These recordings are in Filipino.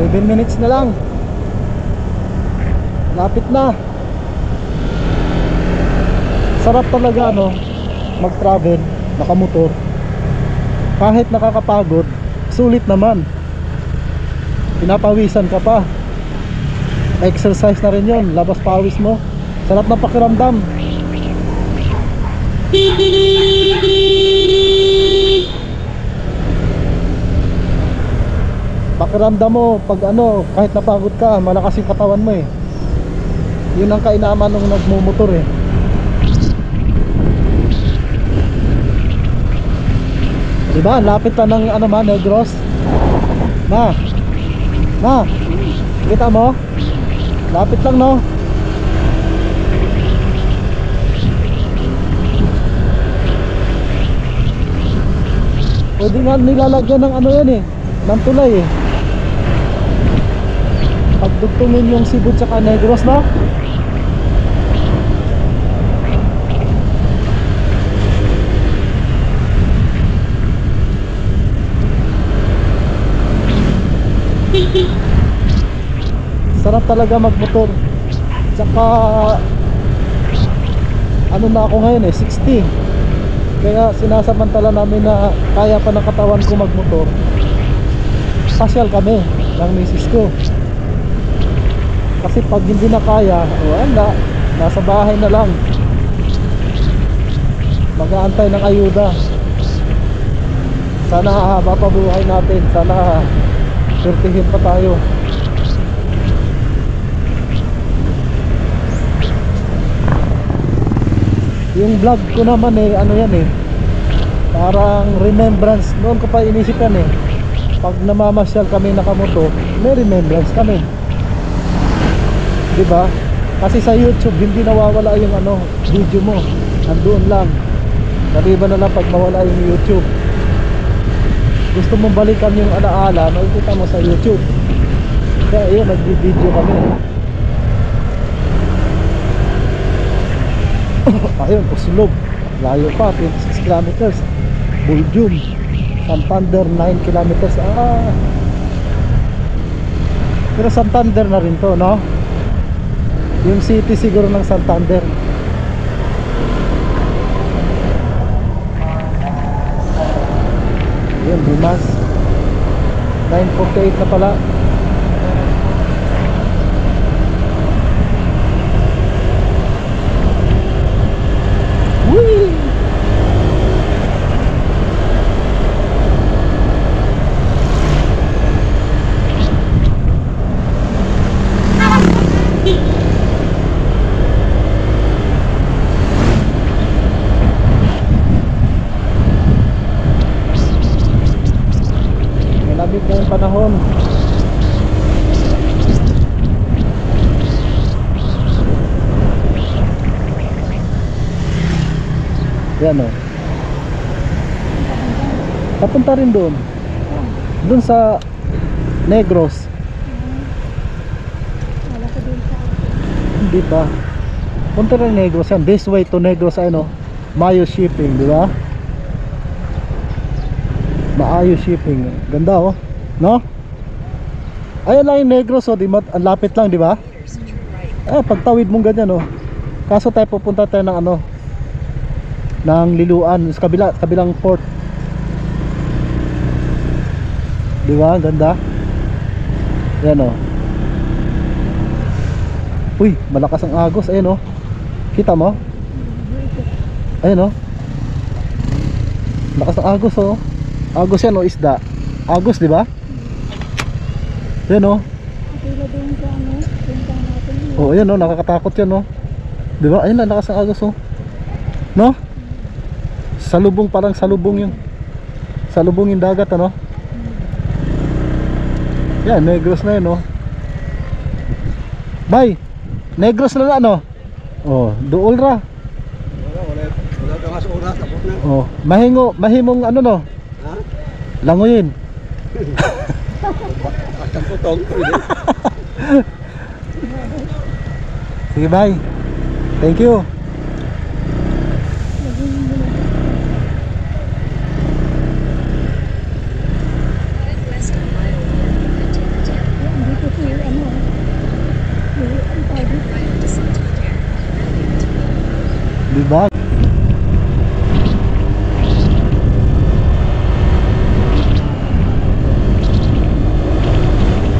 7 minutes na lang. Lapit na. Sarap talaga mag-travel nakamotor. Kahit nakakapagod, sulit naman. Pinapawisan ka pa. Exercise na rin yun, labas pawis mo. Sarap ng pakiramdam. Pakiramdam mo pag kahit napagod ka, malakas yung katawan mo eh. Yun ang kainaman ng nagmumotor eh. Diba? Lapit na ng Negros. Na. Kita mo? Lapit lang no? Pwede nga nilalagyan ng yan eh, ng tulay eh. Pagdugtungin yung Cebu tsaka Negros no? Sarap talaga magmotor. Tsaka na ako ngayon eh, 60. Kaya sinasamantala namin na kaya pa ng katawan ko magmotor. Pasyal kami ng misis ko. Kasi pag hindi na kaya, wala, nasa bahay na lang, mag-aantay ng ayuda. Sana haba pa buhay natin. Sana swertihin pa tayo. Yung vlog ko naman eh, yan eh, parang remembrance. Noon ko pa inisip yan eh, pag namamasyal kami nakamoto, may remembrance kami, diba? Kasi sa YouTube hindi nawawala yung video mo, nandoon lang. Kaliba na lang pag mawala yung YouTube. Gusto mong balikan yung alaala, makikita mo sa YouTube. Kaya yun, nag-video kami. Ayun, Uslog, layo pa, 26 kilometers. Buljum, Santander, 9 kilometers. Pero Santander na rin to, no? Yung city siguro ng Santander. Yun, Dimas, 9:48 na pala. Whee! Malabit na yung panahon. Yan o. Papunta rin doon. Doon sa Negros. Wala ka doon sa Hindi pa. Punta rin Negros yan. This way to Negros ay Mayo Shipping, di ba? Maayo Shipping. Ganda oh. No? Ayan lang yung Negros oh. Ang lapit lang, di ba? Pagtawid mong ganyan oh. Kaso tayo pupunta tayo ng ng Liloan sa kabilang port. Di ba? Ganda. Yan oh. Uy, malakas ang agos. Ayan oh. Kita mo? Ayan oh. Malakas ang agos oh. Agos yan oh, isda. Agos, di ba? Ayan oh. Oh, ayan oh, nakakatakot yan oh. Di ba? Ayan lang, lakas ang agos oh. No? Salubong, parang salubong yung dagat yan, Negros na yun Bay, Negros na oh, duol ra. Wala ka mas oras, tapos na. Oh, mahimong ha? Langoyin. Bastang putong. Sige, bye. Thank you.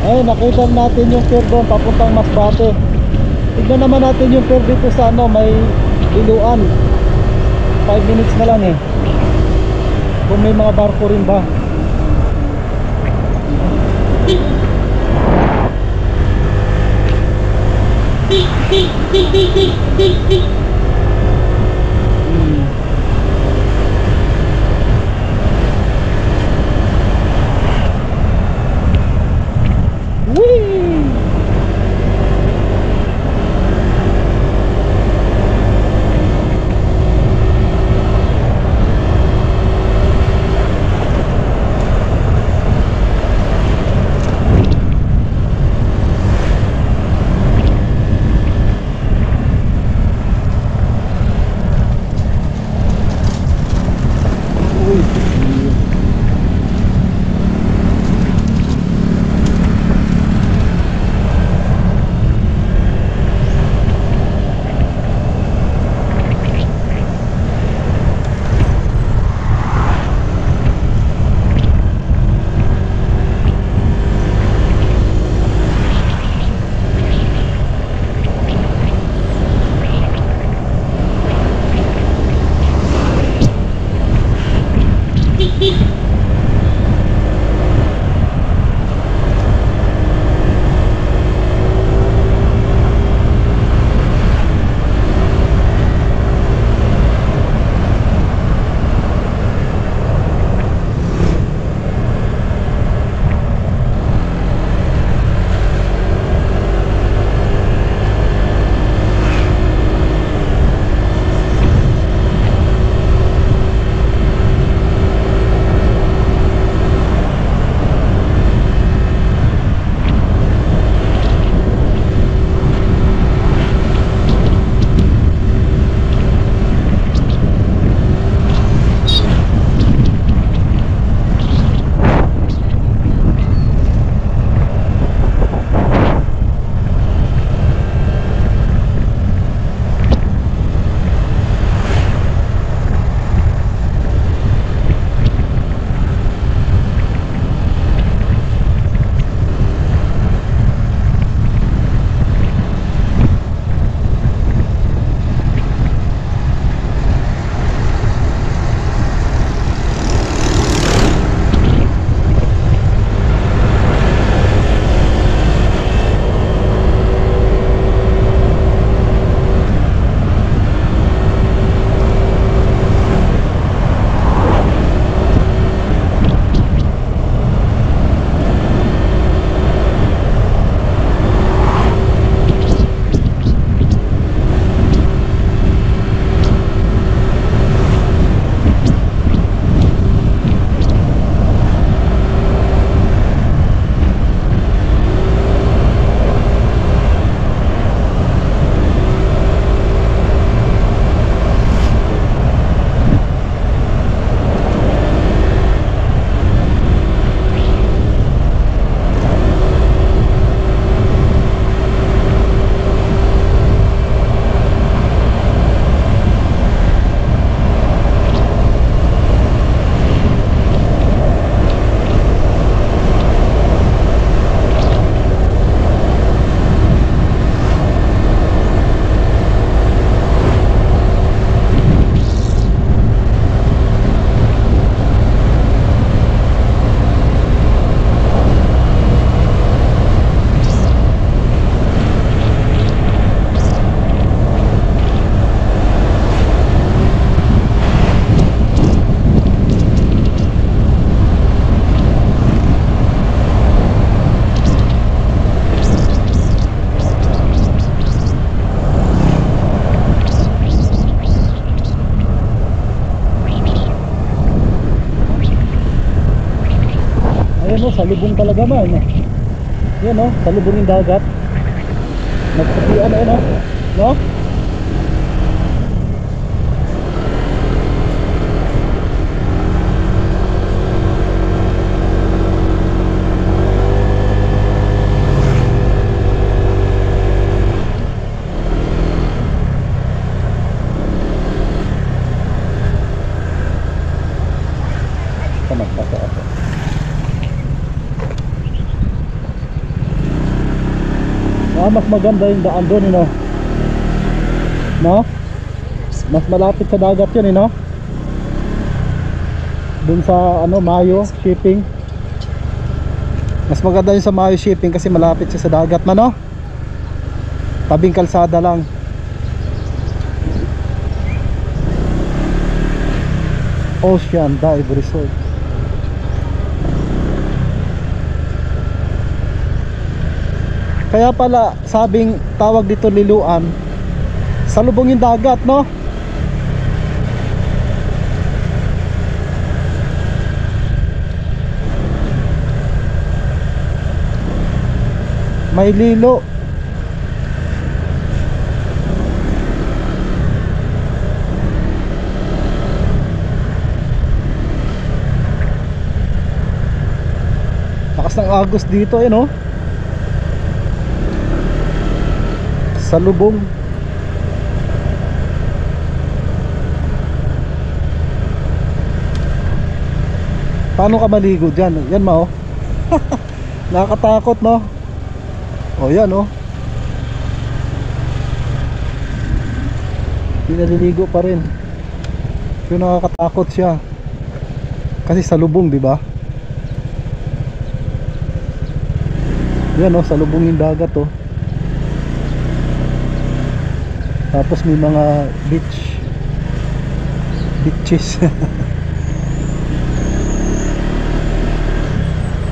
Ayun, nakita natin yung pier doon papuntang Masbate. Tignan naman natin yung pier dito sa ano, may Liluan. 5 minutes na lang eh. Kung may mga barko rin ba. Salubong talaga man eh. Yan o, salubong yung dagat. Nagpupian na yun o, no? Ito magpasa ako. Mas maganda yung daan doon, you know? No? Mas malapit sa dagat yun, you know? Doon sa ano, Mayo Shipping. Mas maganda yung sa Mayo Shipping kasi malapit siya sa dagat man, no? Tabing kalsada lang. Ocean Dive Resort. Kaya pala sabing tawag dito Liloan, salubong yung dagat, no? May lilo. Lakas ng agos dito, no? Salubong. Paano ka maligo dyan? Yan ma, oh. Nakakatakot, no? O yan, oh. Pinaliligo pa rin. Pero nakakatakot siya kasi salubong, di ba? Yan, oh, salubong yung dagat, oh. Tapos may mga beaches.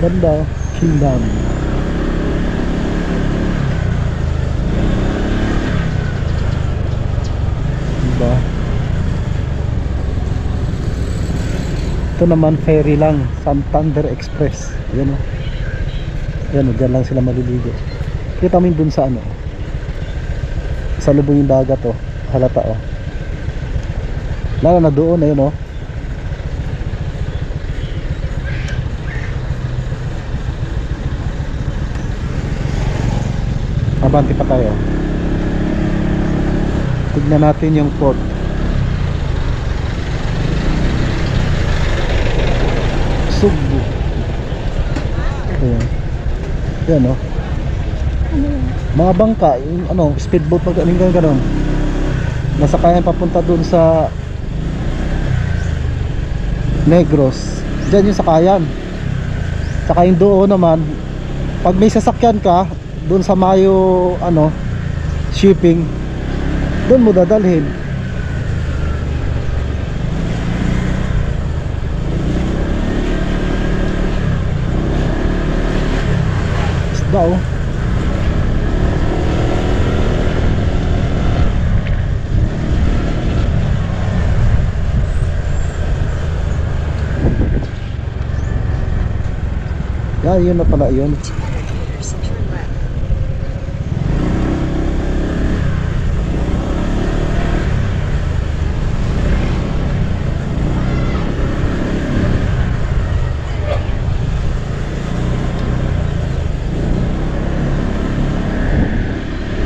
Ganda, Kingdom. Diba? Ito naman ferry lang, Santander Express. Yan, o. Yan, o, dyan lang sila maliligo. Kita mo yun dun sa ano, sa lubong yung dagat, o. Halata, o. Lalo na doon, ayun, o. Abante pa tayo. Tignan natin yung port. Sugbo. Ayan. Yan, o. Mga bangka, yung ano, speedboat pag gano'n. Nasakayan papunta dun sa Negros. Diyan yung sakayan. Saka yung doon naman, pag may sasakyan ka dun sa Mayo ano, Shipping, dun mo dadalhin. Isda, oh. Yan, yun na pala yun.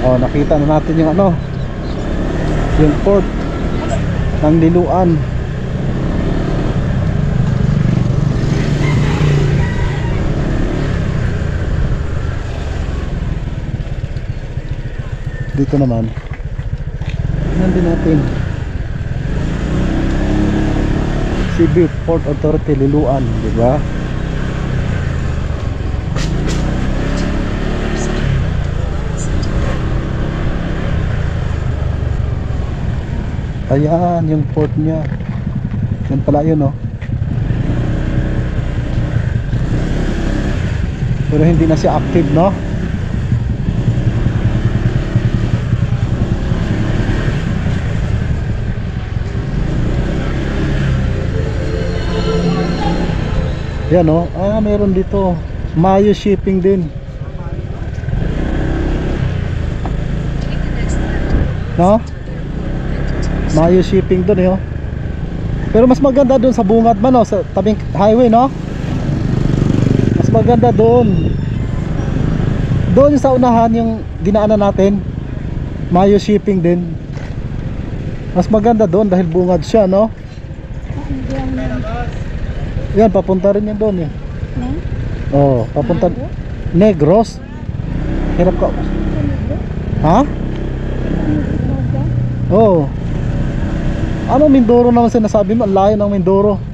Oh, nakita na natin yung ano, yung port ng Liloan. Dito naman nandun natin Cebu Port Authority Liloan, di ba? Ayan yung port niya. Yan pala yun, oh. Pero hindi na siya active, no? Yan, oh. Ah, meron dito Mayo Shipping din, no? Mayo Shipping doon, eh, oh. Pero mas maganda doon sa bungad man, oh, sa tabing highway, no? Mas maganda doon. Doon sa unahan yung dinaanan natin, Mayo Shipping din. Mas maganda doon dahil bungad siya, no? Yan, papunta rin yan doon, eh. Oh, papunta Negros. Hirap ka. Ha? Oo. Ano Mindoro naman sinasabi mo? Ang layo ng Mindoro.